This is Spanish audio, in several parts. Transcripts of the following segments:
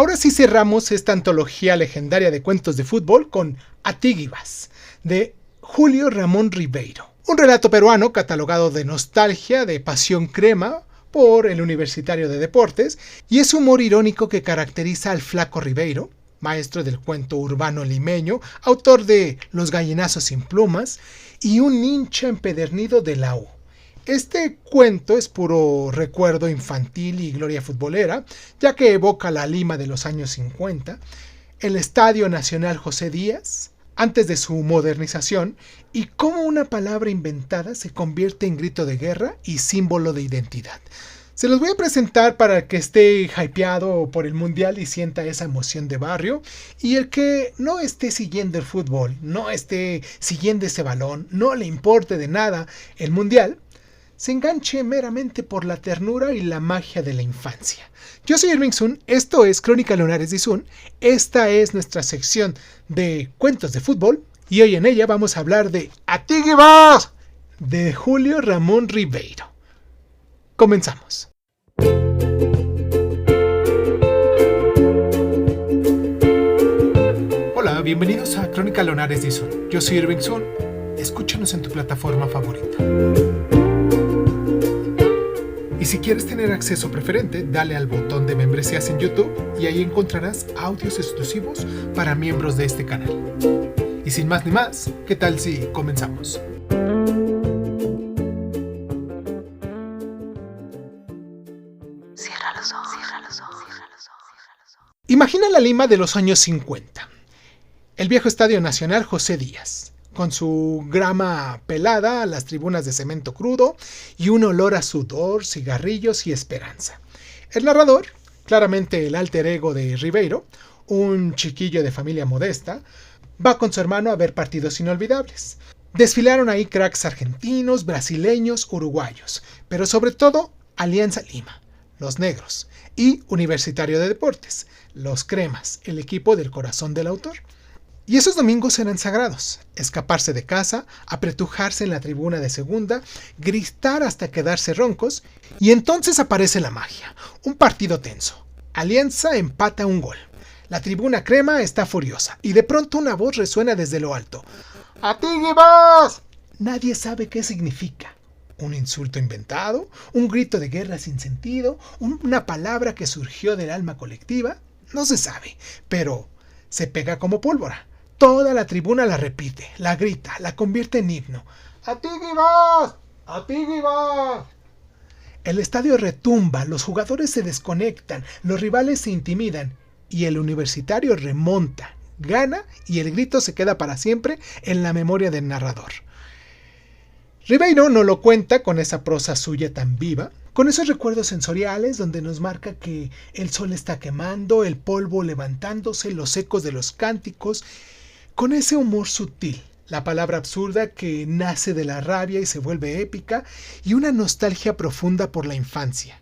Ahora sí cerramos esta antología legendaria de cuentos de fútbol con Atiguibas, de Julio Ramón Ribeiro. Un relato peruano catalogado de nostalgia, de pasión crema por el Universitario de Deportes, y ese humor irónico que caracteriza al Flaco Ribeiro, maestro del cuento urbano limeño, autor de Los gallinazos sin plumas, y un hincha empedernido de la U. Este cuento es puro recuerdo infantil y gloria futbolera, ya que evoca la Lima de los años 50, el Estadio Nacional José Díaz, antes de su modernización, y cómo una palabra inventada se convierte en grito de guerra y símbolo de identidad. Se los voy a presentar para que esté hypeado por el mundial y sienta esa emoción de barrio, y el que no esté siguiendo el fútbol, no esté siguiendo ese balón, no le importe de nada el mundial, se enganche meramente por la ternura y la magia de la infancia. Yo soy Irving Sun, esto es Crónica Lunares de Sun, esta es nuestra sección de cuentos de fútbol, y hoy en ella vamos a hablar de Atiguibas, de Julio Ramón Ribeiro. Comenzamos. Hola, bienvenidos a Crónica Lunares de Sun. Yo soy Irving Sun, escúchanos en tu plataforma favorita. Y si quieres tener acceso preferente, dale al botón de membresías en YouTube y ahí encontrarás audios exclusivos para miembros de este canal. Y sin más ni más, ¿qué tal si comenzamos? Cierra los ojos. Imagina la Lima de los años 50. El viejo Estadio Nacional José Díaz, con su grama pelada, las tribunas de cemento crudo y un olor a sudor, cigarrillos y esperanza. El narrador, claramente el alter ego de Ribeiro, un chiquillo de familia modesta, va con su hermano a ver partidos inolvidables. Desfilaron ahí cracks argentinos, brasileños, uruguayos, pero sobre todo Alianza Lima, los negros, y Universitario de Deportes, los cremas, el equipo del corazón del autor. Y esos domingos eran sagrados: escaparse de casa, apretujarse en la tribuna de segunda, gritar hasta quedarse roncos, y entonces aparece la magia. Un partido tenso. Alianza empata un gol. La tribuna crema está furiosa, y de pronto una voz resuena desde lo alto. ¡Atiguibas! Nadie sabe qué significa. ¿Un insulto inventado? ¿Un grito de guerra sin sentido? ¿Una palabra que surgió del alma colectiva? No se sabe, pero se pega como pólvora. Toda la tribuna la repite, la grita, la convierte en himno. ¡Atiguibas! ¡Atiguibas! El estadio retumba, los jugadores se desconectan, los rivales se intimidan y el Universitario remonta, gana y el grito se queda para siempre en la memoria del narrador. Ribeiro no lo cuenta con esa prosa suya tan viva, con esos recuerdos sensoriales donde nos marca que el sol está quemando, el polvo levantándose, los ecos de los cánticos, con ese humor sutil, la palabra absurda que nace de la rabia y se vuelve épica, y una nostalgia profunda por la infancia,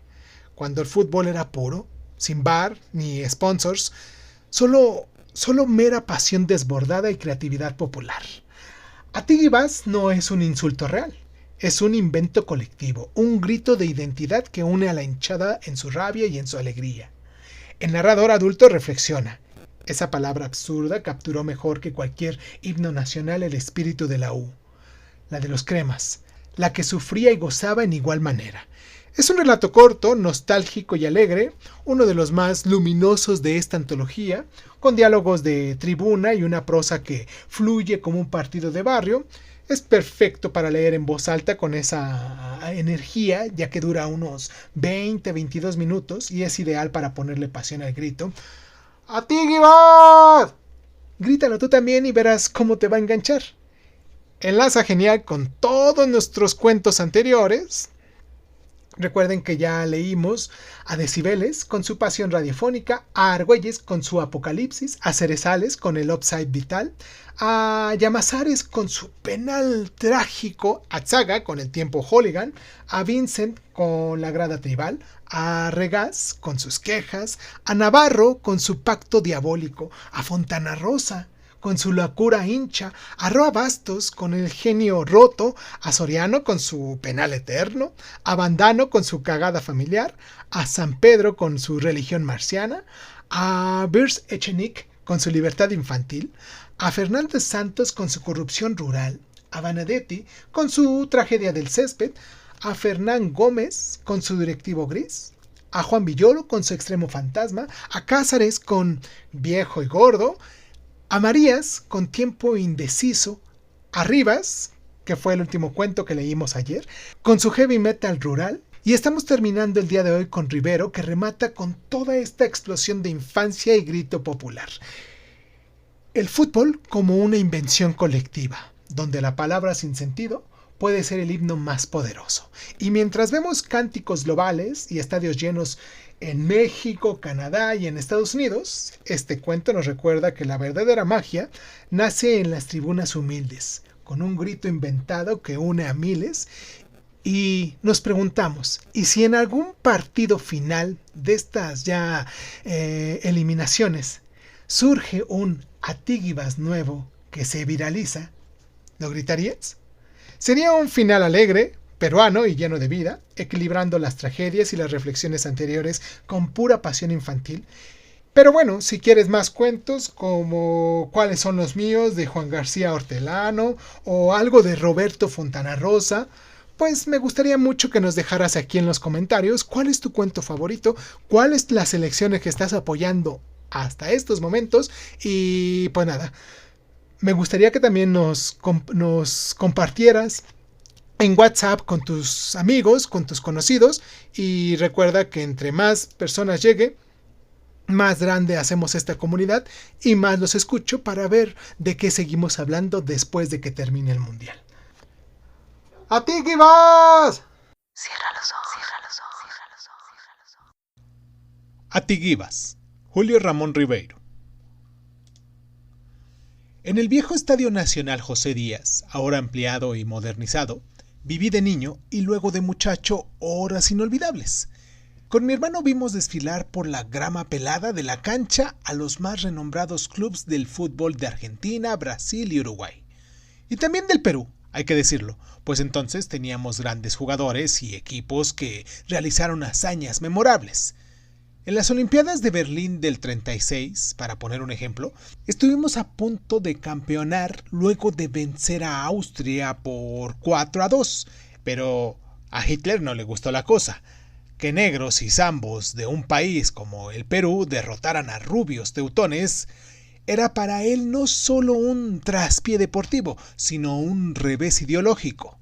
cuando el fútbol era puro, sin bar ni sponsors, solo mera pasión desbordada y creatividad popular. Atiguibas no es un insulto real, es un invento colectivo, un grito de identidad que une a la hinchada en su rabia y en su alegría. El narrador adulto reflexiona: esa palabra absurda capturó mejor que cualquier himno nacional el espíritu de la U, la de los cremas, la que sufría y gozaba en igual manera. Es un relato corto, nostálgico y alegre, uno de los más luminosos de esta antología, con diálogos de tribuna y una prosa que fluye como un partido de barrio. Es perfecto para leer en voz alta con esa energía, ya que dura unos 20-22 minutos y es ideal para ponerle pasión al grito. ¡Atiguibas! Grítalo tú también y verás cómo te va a enganchar. Enlaza genial con todos nuestros cuentos anteriores. Recuerden que ya leímos a Decibeles con su pasión radiofónica, a Argüelles con su Apocalipsis, a Cerezales con el Upside Vital, a Llamazares con su penal trágico, a Zaga con el Tiempo Hooligan, a Vincent con la Grada Tribal, a Regás con sus quejas, a Navarro con su Pacto Diabólico, a Fontana Rosa con su locura hincha, a Roa Bastos con el genio roto, a Soriano con su penal eterno, a Vandano con su cagada familiar, a San Pedro con su religión marciana, a Birs Echenique con su libertad infantil, a Fernández Santos con su corrupción rural, a Benedetti con su tragedia del césped, a Fernán Gómez con su directivo gris, a Juan Villoro con su extremo fantasma, a Cázares con viejo y gordo, a Marías con tiempo indeciso, a Rivas, que fue el último cuento que leímos ayer, con su heavy metal rural, y estamos terminando el día de hoy con Rivero, que remata con toda esta explosión de infancia y grito popular. El fútbol como una invención colectiva, donde la palabra sin sentido puede ser el himno más poderoso. Y mientras vemos cánticos globales y estadios llenos en México, Canadá y en Estados Unidos, este cuento nos recuerda que la verdadera magia nace en las tribunas humildes, con un grito inventado que une a miles. Y nos preguntamos, ¿y si en algún partido final de estas ya eliminaciones surge un Atíguibas nuevo que se viraliza? ¿Lo gritarías? Sería un final alegre, peruano y lleno de vida, equilibrando las tragedias y las reflexiones anteriores con pura pasión infantil. Pero bueno, si quieres más cuentos como ¿Cuáles son los míos?, de Juan García Hortelano, o algo de Roberto Fontana Rosa, pues me gustaría mucho que nos dejaras aquí en los comentarios cuál es tu cuento favorito, cuáles las selecciones que estás apoyando hasta estos momentos. Y pues nada, me gustaría que también nos compartieras en WhatsApp con tus amigos, con tus conocidos, y recuerda que entre más personas llegue, más grande hacemos esta comunidad y más los escucho para ver de qué seguimos hablando después de que termine el mundial. ¡A ti que vas! Cierra los ojos, cierra los ojos, cierra los ojos, cierra los ojos. Atiguibas, Julio Ramón Ribeiro. En el viejo Estadio Nacional José Díaz, ahora ampliado y modernizado, viví de niño y luego de muchacho horas inolvidables. Con mi hermano vimos desfilar por la grama pelada de la cancha a los más renombrados clubes del fútbol de Argentina, Brasil y Uruguay. Y también del Perú, hay que decirlo, pues entonces teníamos grandes jugadores y equipos que realizaron hazañas memorables. En las Olimpiadas de Berlín del 36, para poner un ejemplo, estuvimos a punto de campeonar luego de vencer a Austria por 4-2, pero a Hitler no le gustó la cosa. Que negros y zambos de un país como el Perú derrotaran a rubios teutones era para él no solo un traspié deportivo, sino un revés ideológico.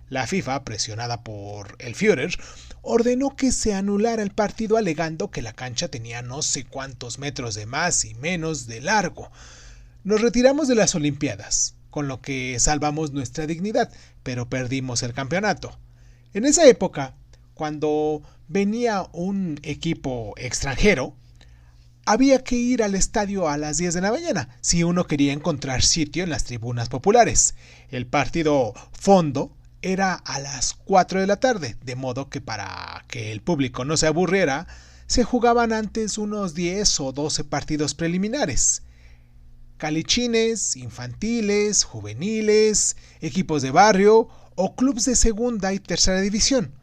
La FIFA, presionada por el Führer, ordenó que se anulara el partido alegando que la cancha tenía no sé cuántos metros de más y menos de largo. Nos retiramos de las Olimpiadas, con lo que salvamos nuestra dignidad, pero perdimos el campeonato. En esa época, cuando venía un equipo extranjero, había que ir al estadio a las 10 de la mañana si uno quería encontrar sitio en las tribunas populares. El partido fondo era a las 4 de la tarde, de modo que para que el público no se aburriera, se jugaban antes unos 10 o 12 partidos preliminares. Calichines, infantiles, juveniles, equipos de barrio o clubes de segunda y tercera división.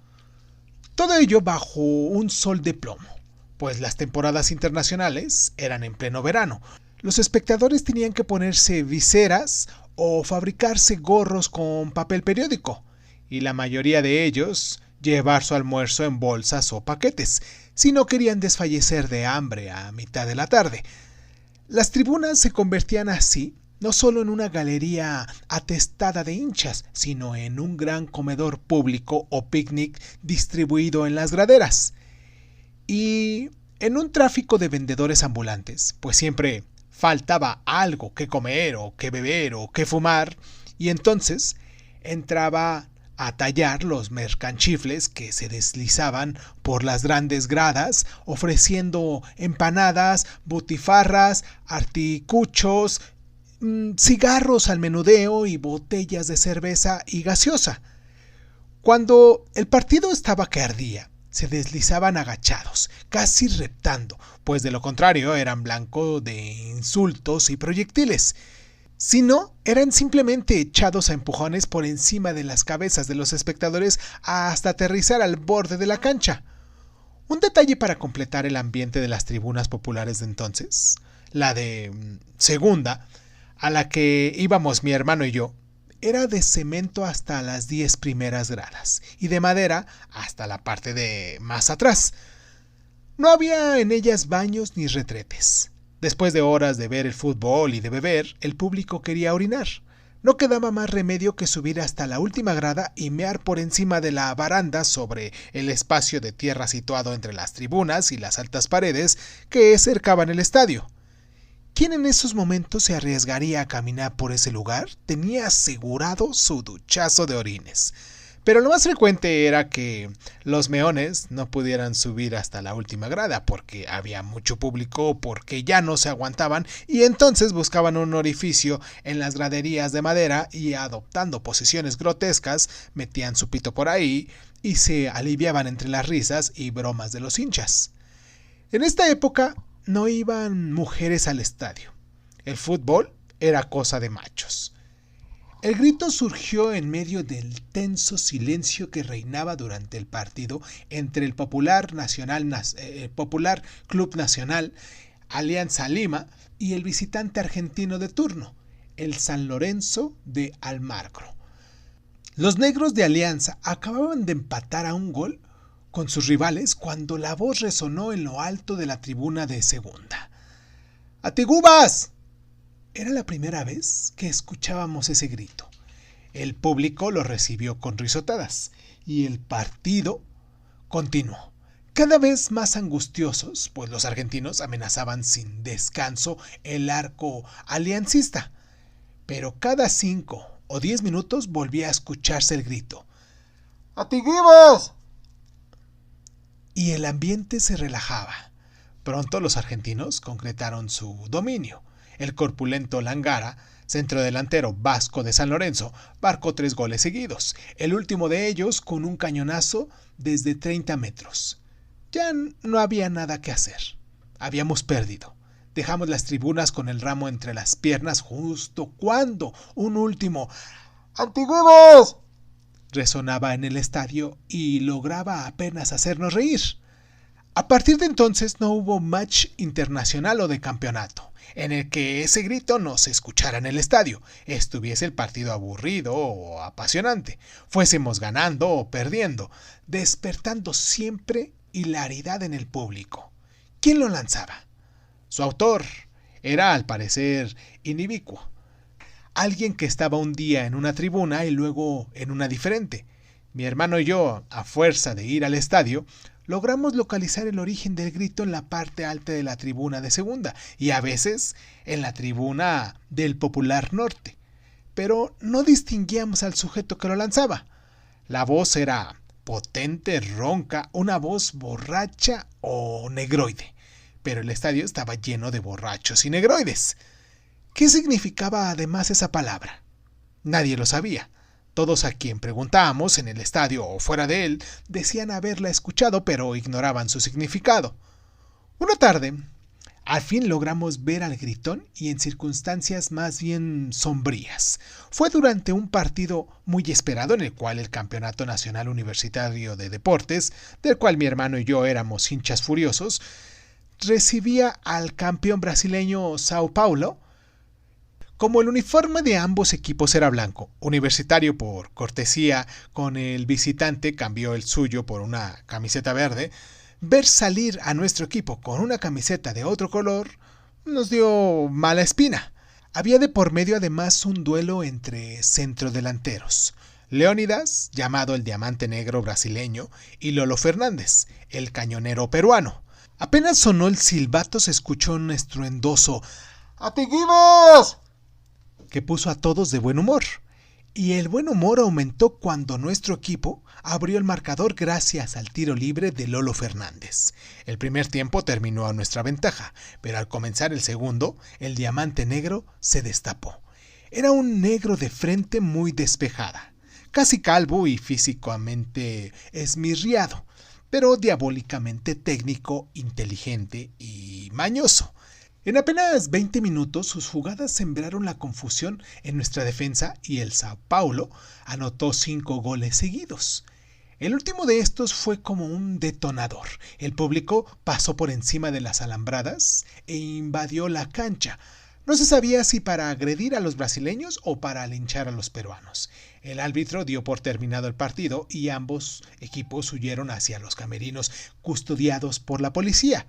Todo ello bajo un sol de plomo, pues las temporadas internacionales eran en pleno verano. Los espectadores tenían que ponerse viseras o fabricarse gorros con papel periódico, y la mayoría de ellos llevar su almuerzo en bolsas o paquetes, si no querían desfallecer de hambre a mitad de la tarde. Las tribunas se convertían así no solo en una galería atestada de hinchas, sino en un gran comedor público o picnic distribuido en las graderas. Y en un tráfico de vendedores ambulantes, pues siempre faltaba algo que comer o que beber o que fumar, y entonces entraba a tallar los mercanchifles que se deslizaban por las grandes gradas ofreciendo empanadas, butifarras, articuchos, cigarros al menudeo y botellas de cerveza y gaseosa. Cuando el partido estaba que ardía, se deslizaban agachados, casi reptando, pues de lo contrario eran blanco de insultos y proyectiles. Si no, eran simplemente echados a empujones por encima de las cabezas de los espectadores hasta aterrizar al borde de la cancha. Un detalle para completar el ambiente de las tribunas populares de entonces, la de segunda, a la que íbamos mi hermano y yo, era de cemento hasta las 10 primeras gradas y de madera hasta la parte de más atrás. No había en ellas baños ni retretes. Después de horas de ver el fútbol y de beber, el público quería orinar. No quedaba más remedio que subir hasta la última grada y mear por encima de la baranda sobre el espacio de tierra situado entre las tribunas y las altas paredes que cercaban el estadio. ¿Quién en esos momentos se arriesgaría a caminar por ese lugar? Tenía asegurado su duchazo de orines. Pero lo más frecuente era que los meones no pudieran subir hasta la última grada porque había mucho público, porque ya no se aguantaban y entonces buscaban un orificio en las graderías de madera y adoptando posiciones grotescas metían su pito por ahí y se aliviaban entre las risas y bromas de los hinchas. En esta época no iban mujeres al estadio. El fútbol era cosa de machos. El grito surgió en medio del tenso silencio que reinaba durante el partido entre el Popular Club Nacional, Alianza Lima, y el visitante argentino de turno, el San Lorenzo de Almagro. Los negros de Alianza acababan de empatar a un gol con sus rivales cuando la voz resonó en lo alto de la tribuna de segunda. ¡Atigubas! Era la primera vez que escuchábamos ese grito. El público lo recibió con risotadas y el partido continuó, cada vez más angustiosos, pues los argentinos amenazaban sin descanso el arco aliancista. Pero cada 5 o 10 minutos volvía a escucharse el grito: ¡Atigubas! Y el ambiente se relajaba. Pronto los argentinos concretaron su dominio. El corpulento Langara, centrodelantero vasco de San Lorenzo, marcó 3 goles seguidos, el último de ellos con un cañonazo desde 30 metros. Ya no había nada que hacer. Habíamos perdido. Dejamos las tribunas con el ramo entre las piernas justo cuando un último ¡Antiguos! Resonaba en el estadio y lograba apenas hacernos reír. A partir de entonces no hubo match internacional o de campeonato en el que ese grito no se escuchara en el estadio, estuviese el partido aburrido o apasionante, fuésemos ganando o perdiendo, despertando siempre hilaridad en el público. ¿Quién lo lanzaba? Su autor era, al parecer, inibicuo. Alguien que estaba un día en una tribuna y luego en una diferente. Mi hermano y yo, a fuerza de ir al estadio, logramos localizar el origen del grito en la parte alta de la tribuna de segunda y a veces en la tribuna del Popular Norte, pero no distinguíamos al sujeto que lo lanzaba. La voz era potente, ronca, una voz borracha o negroide, pero el estadio estaba lleno de borrachos y negroides. ¿Qué significaba además esa palabra? Nadie lo sabía. Todos a quien preguntábamos en el estadio o fuera de él decían haberla escuchado, pero ignoraban su significado. Una tarde, al fin logramos ver al gritón y en circunstancias más bien sombrías. Fue durante un partido muy esperado en el cual el Campeonato Nacional Universitario de Deportes, del cual mi hermano y yo éramos hinchas furiosos, recibía al campeón brasileño Sao Paulo. Como el uniforme de ambos equipos era blanco, Universitario por cortesía con el visitante cambió el suyo por una camiseta verde, ver salir a nuestro equipo con una camiseta de otro color nos dio mala espina. Había de por medio además un duelo entre centrodelanteros, Leónidas, llamado el Diamante Negro brasileño, y Lolo Fernández, el cañonero peruano. Apenas sonó el silbato se escuchó un estruendoso ¡Atiguimos!, que puso a todos de buen humor. Y el buen humor aumentó cuando nuestro equipo abrió el marcador gracias al tiro libre de Lolo Fernández. El primer tiempo terminó a nuestra ventaja, pero al comenzar el segundo, el Diamante Negro se destapó. Era un negro de frente muy despejada, casi calvo y físicamente esmirriado, pero diabólicamente técnico, inteligente y mañoso. En apenas 20 minutos sus jugadas sembraron la confusión en nuestra defensa y el Sao Paulo anotó 5 goles seguidos. El último de estos fue como un detonador. El público pasó por encima de las alambradas e invadió la cancha. No se sabía si para agredir a los brasileños o para linchar a los peruanos. El árbitro dio por terminado el partido y ambos equipos huyeron hacia los camerinos custodiados por la policía.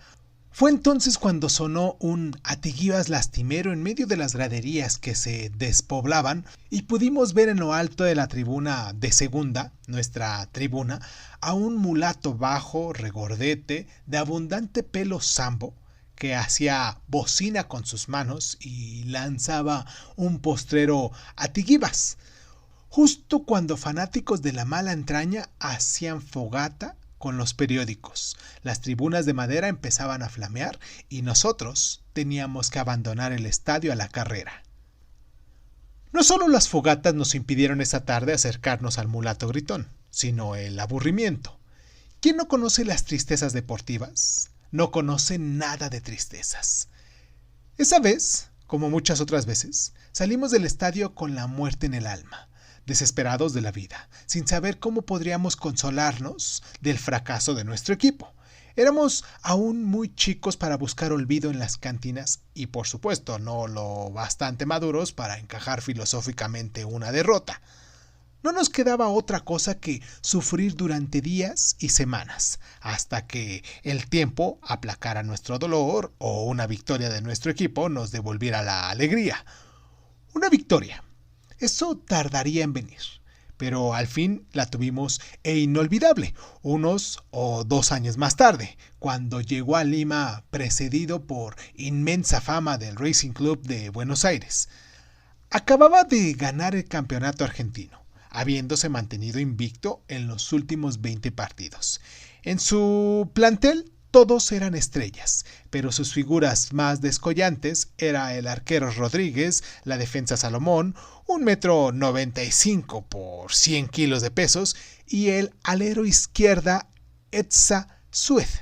Fue entonces cuando sonó un Atiguivas lastimero en medio de las graderías que se despoblaban y pudimos ver en lo alto de la tribuna de segunda, nuestra tribuna, a un mulato bajo, regordete, de abundante pelo sambo, que hacía bocina con sus manos y lanzaba un postrero Atiguivas. Justo cuando fanáticos de la mala entraña hacían fogata con los periódicos, las tribunas de madera empezaban a flamear y nosotros teníamos que abandonar el estadio a la carrera. No solo las fogatas nos impidieron esa tarde acercarnos al mulato gritón, sino el aburrimiento. ¿Quién no conoce las tristezas deportivas? No conoce nada de tristezas. Esa vez, como muchas otras veces, salimos del estadio con la muerte en el alma, desesperados de la vida, sin saber cómo podríamos consolarnos del fracaso de nuestro equipo. Éramos aún muy chicos para buscar olvido en las cantinas y, por supuesto, no lo bastante maduros para encajar filosóficamente una derrota. No nos quedaba otra cosa que sufrir durante días y semanas, hasta que el tiempo aplacara nuestro dolor o una victoria de nuestro equipo nos devolviera la alegría. Una victoria. Eso tardaría en venir, pero al fin la tuvimos e inolvidable, 1 o 2 años más tarde, cuando llegó a Lima precedido por inmensa fama del Racing Club de Buenos Aires. Acababa de ganar el campeonato argentino, habiéndose mantenido invicto en los últimos 20 partidos. En su plantel todos eran estrellas, pero sus figuras más descollantes era el arquero Rodríguez, la defensa Salomón, 1,95 m por 100 kilos de pesos, y el alero izquierda Etza Suez.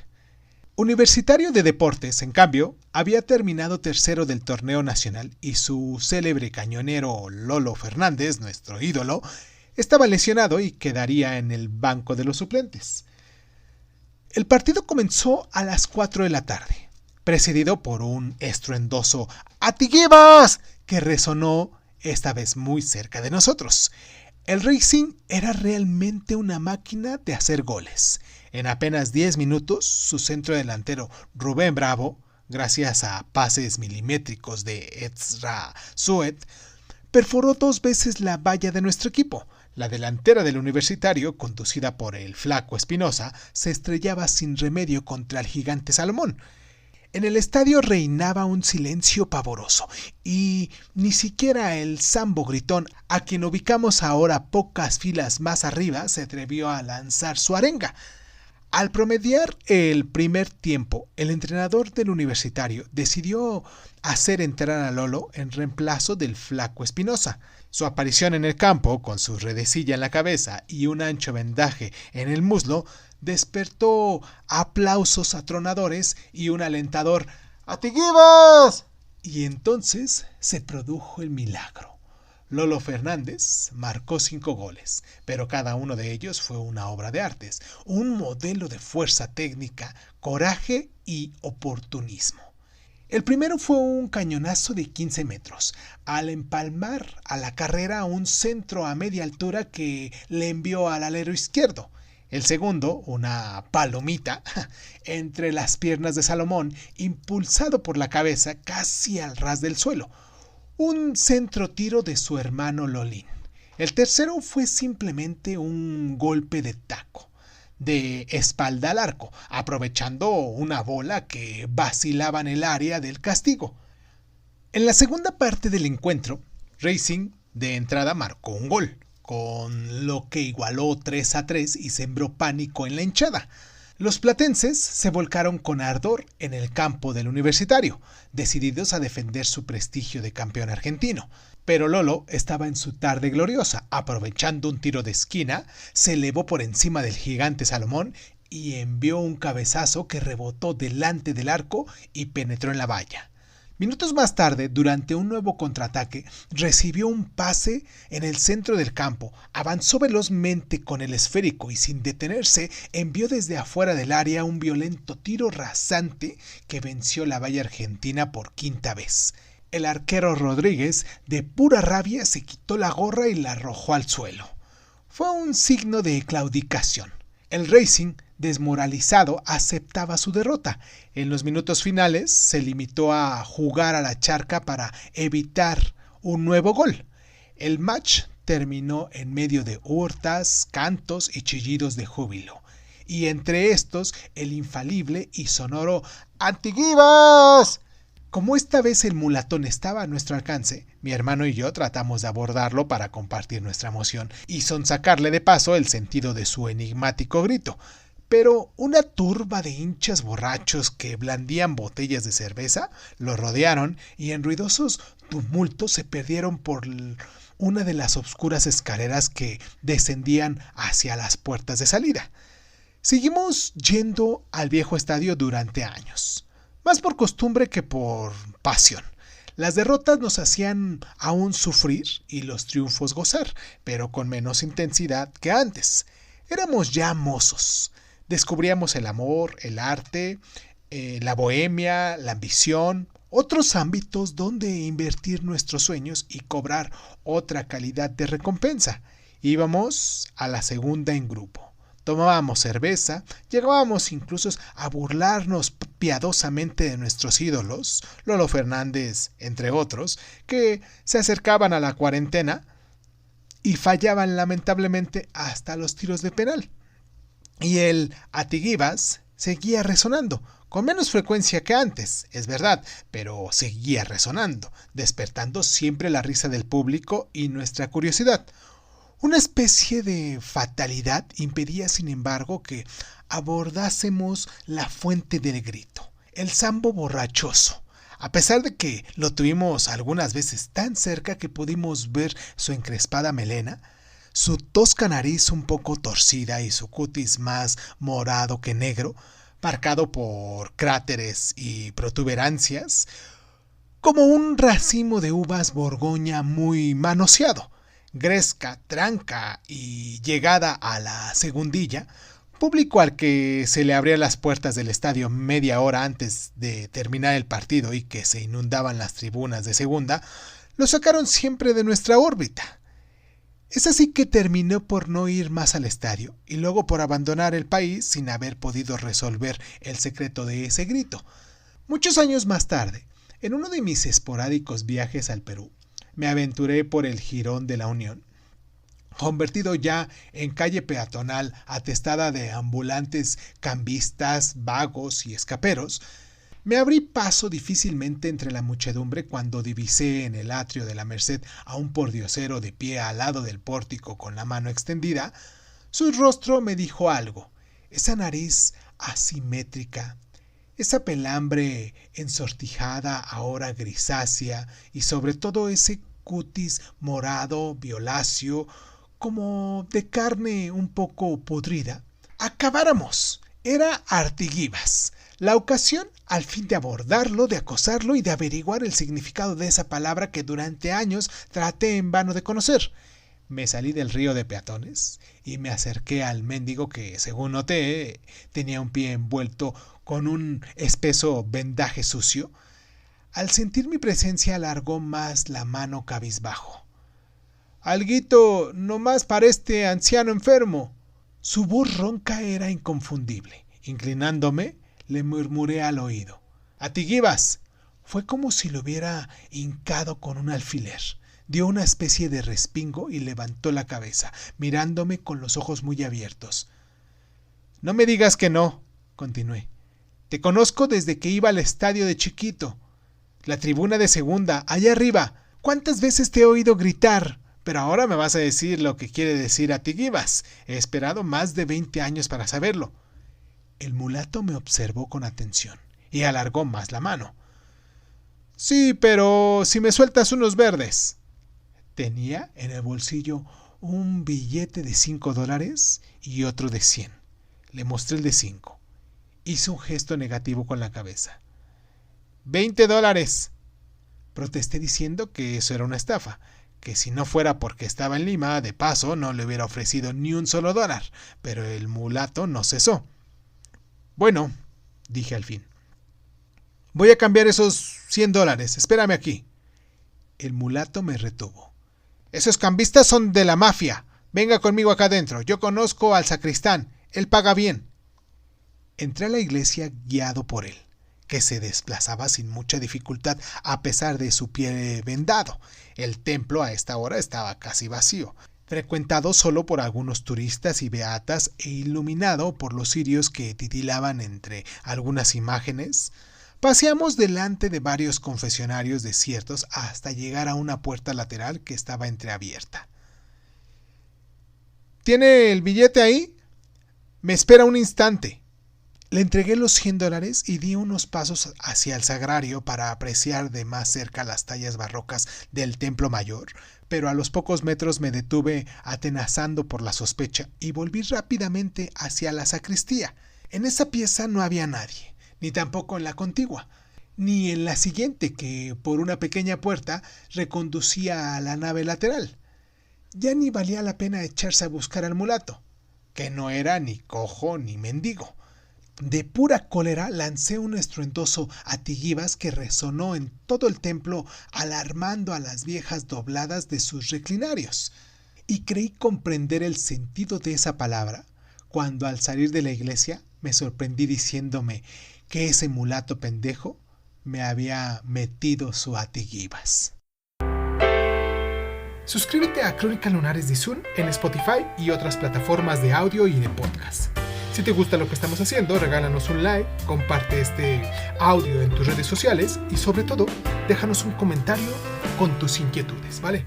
Universitario de Deportes, en cambio, había terminado tercero del torneo nacional y su célebre cañonero Lolo Fernández, nuestro ídolo, estaba lesionado y quedaría en el banco de los suplentes. El partido comenzó a las 4 de la tarde, precedido por un estruendoso ¡Atiguivas!, que resonó esta vez muy cerca de nosotros. El Racing era realmente una máquina de hacer goles. En apenas 10 minutos, su centro delantero Rubén Bravo, gracias a pases milimétricos de Etza Suez, perforó 2 veces la valla de nuestro equipo. La delantera del Universitario, conducida por el Flaco Espinosa, se estrellaba sin remedio contra el gigante Salomón. En el estadio reinaba un silencio pavoroso y ni siquiera el Sambo Gritón, a quien ubicamos ahora pocas filas más arriba, se atrevió a lanzar su arenga. Al promediar el primer tiempo, el entrenador del Universitario decidió hacer entrar a Lolo en reemplazo del Flaco Espinosa. Su aparición en el campo, con su redecilla en la cabeza y un ancho vendaje en el muslo, despertó aplausos atronadores y un alentador ¡Atiguivas! Y entonces se produjo el milagro. Lolo Fernández marcó 5 goles, pero cada uno de ellos fue una obra de artes, un modelo de fuerza técnica, coraje y oportunismo. El primero fue un cañonazo de 15 metros, al empalmar a la carrera un centro a media altura que le envió al alero izquierdo. El segundo, una palomita, entre las piernas de Salomón, impulsado por la cabeza casi al ras del suelo. Un centro tiro de su hermano Lolín. El tercero fue simplemente un golpe de taco, de espalda al arco, aprovechando una bola que vacilaba en el área del castigo. En la segunda parte del encuentro, Racing de entrada marcó un gol, con lo que igualó 3-3 y sembró pánico en la hinchada. Los platenses se volcaron con ardor en el campo del Universitario, decididos a defender su prestigio de campeón argentino. Pero Lolo estaba en su tarde gloriosa, aprovechando un tiro de esquina, se elevó por encima del gigante Salomón y envió un cabezazo que rebotó delante del arco y penetró en la valla. Minutos más tarde, durante un nuevo contraataque, recibió un pase en el centro del campo, avanzó velozmente con el esférico y sin detenerse envió desde afuera del área un violento tiro rasante que venció la valla argentina por quinta vez. El arquero Rodríguez, de pura rabia, se quitó la gorra y la arrojó al suelo. Fue un signo de claudicación. El Racing, desmoralizado, aceptaba su derrota. En los minutos finales se limitó a jugar a la charca para evitar un nuevo gol. El match terminó en medio de hurtas, cantos y chillidos de júbilo. Y entre estos, el infalible y sonoro ¡Antiguivas! Como esta vez el mulatón estaba a nuestro alcance, mi hermano y yo tratamos de abordarlo para compartir nuestra emoción y sonsacarle de paso el sentido de su enigmático grito. Pero una turba de hinchas borrachos que blandían botellas de cerveza lo rodearon y en ruidosos tumultos se perdieron por una de las oscuras escaleras que descendían hacia las puertas de salida. Seguimos yendo al viejo estadio durante años. Más por costumbre que por pasión. Las derrotas nos hacían aún sufrir y los triunfos gozar, pero con menos intensidad que antes. Éramos ya mozos. Descubríamos el amor, el arte, la bohemia, la ambición, otros ámbitos donde invertir nuestros sueños y cobrar otra calidad de recompensa. Íbamos a la segunda en grupo. Tomábamos cerveza, llegábamos incluso a burlarnos piadosamente de nuestros ídolos, Lolo Fernández, entre otros, que se acercaban a la cuarentena y fallaban lamentablemente hasta los tiros de penal. Y el Antiguivas seguía resonando, con menos frecuencia que antes, es verdad, pero seguía resonando, despertando siempre la risa del público y nuestra curiosidad. Una especie de fatalidad impedía, sin embargo, que abordásemos la fuente del grito, el sambo borrachoso. A pesar de que lo tuvimos algunas veces tan cerca que pudimos ver su encrespada melena, su tosca nariz un poco torcida y su cutis más morado que negro, marcado por cráteres y protuberancias, como un racimo de uvas Borgoña muy manoseado. Gresca, tranca y llegada a la segundilla, público al que se le abrían las puertas del estadio media hora antes de terminar el partido y que se inundaban las tribunas de segunda, lo sacaron siempre de nuestra órbita. Es así que terminó por no ir más al estadio y luego por abandonar el país sin haber podido resolver el secreto de ese grito. Muchos años más tarde, en uno de mis esporádicos viajes al Perú, me aventuré por el Jirón de la Unión, convertido ya en calle peatonal atestada de ambulantes cambistas, vagos y escaperos. Me abrí paso difícilmente entre la muchedumbre cuando divisé en el atrio de la Merced a un pordiosero de pie al lado del pórtico con la mano extendida. Su rostro me dijo algo, esa nariz asimétrica, esa pelambre ensortijada ahora grisácea y sobre todo ese cutis morado, violáceo, como de carne un poco podrida. ¡Acabáramos! Era Antiguivas. La ocasión al fin de abordarlo, de acosarlo y de averiguar el significado de esa palabra que durante años traté en vano de conocer. Me salí del río de peatones y me acerqué al mendigo que, según noté, tenía un pie envuelto con un espeso vendaje sucio. Al sentir mi presencia alargó más la mano cabizbajo. «Alguito, no más para este anciano enfermo». Su voz ronca era inconfundible. Inclinándome, le murmuré al oído: «Antiguivas». Fue como si lo hubiera hincado con un alfiler. Dio una especie de respingo y levantó la cabeza, mirándome con los ojos muy abiertos. «No me digas que no», continué. «Te conozco desde que iba al estadio de chiquito. La tribuna de segunda, allá arriba. ¿Cuántas veces te he oído gritar? Pero ahora me vas a decir lo que quiere decir Antiguivas. He esperado más de 20 años para saberlo». El mulato me observó con atención y alargó más la mano. «Sí, pero si me sueltas unos verdes». Tenía en el bolsillo un billete de $5 y otro de 100. Le mostré el de 5. Hizo un gesto negativo con la cabeza. $20. Protesté diciendo que eso era una estafa, que si no fuera porque estaba en Lima, de paso, no le hubiera ofrecido ni un solo dólar, pero el mulato no cesó. Bueno, dije al fin. Voy a cambiar esos $100, espérame aquí. El mulato me retuvo. Esos cambistas son de la mafia. Venga conmigo acá adentro, yo conozco al sacristán, él paga bien. Entré a la iglesia guiado por él, que se desplazaba sin mucha dificultad a pesar de su pie vendado. El templo a esta hora estaba casi vacío, frecuentado solo por algunos turistas y beatas e iluminado por los cirios que titilaban entre algunas imágenes. Paseamos delante de varios confesionarios desiertos hasta llegar a una puerta lateral que estaba entreabierta. ¿Tiene el billete ahí? Me espera un instante. Le entregué los $100 y di unos pasos hacia el sagrario para apreciar de más cerca las tallas barrocas del templo mayor, pero a los pocos metros me detuve atenazando por la sospecha y volví rápidamente hacia la sacristía. En esa pieza no había nadie, ni tampoco en la contigua, ni en la siguiente que por una pequeña puerta reconducía a la nave lateral. Ya ni valía la pena echarse a buscar al mulato, que no era ni cojo ni mendigo. De pura cólera lancé un estruendoso atiguibas que resonó en todo el templo, alarmando a las viejas dobladas de sus reclinarios. Y creí comprender el sentido de esa palabra, cuando al salir de la iglesia me sorprendí diciéndome que ese mulato pendejo me había metido su atiguibas. Suscríbete a Crónica Lunares de Izun en Spotify y otras plataformas de audio y de podcast. Si te gusta lo que estamos haciendo, regálanos un like, comparte este audio en tus redes sociales y sobre todo, déjanos un comentario con tus inquietudes, ¿vale?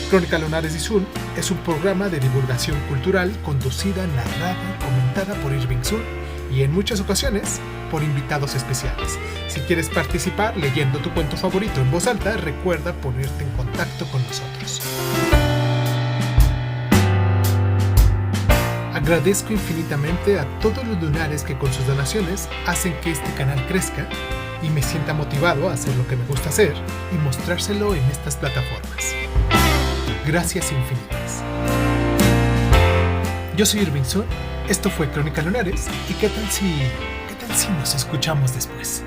Crónica Lunares de Izun es un programa de divulgación cultural conducida, narrada y comentada por Irving Sun y en muchas ocasiones por invitados especiales. Si quieres participar leyendo tu cuento favorito en voz alta, recuerda ponerte en contacto con nosotros. Agradezco infinitamente a todos los lunares que con sus donaciones hacen que este canal crezca y me sienta motivado a hacer lo que me gusta hacer y mostrárselo en estas plataformas. Gracias infinitas. Yo soy Irving Sun, esto fue Crónica Lunares y ¿qué tal si nos escuchamos después?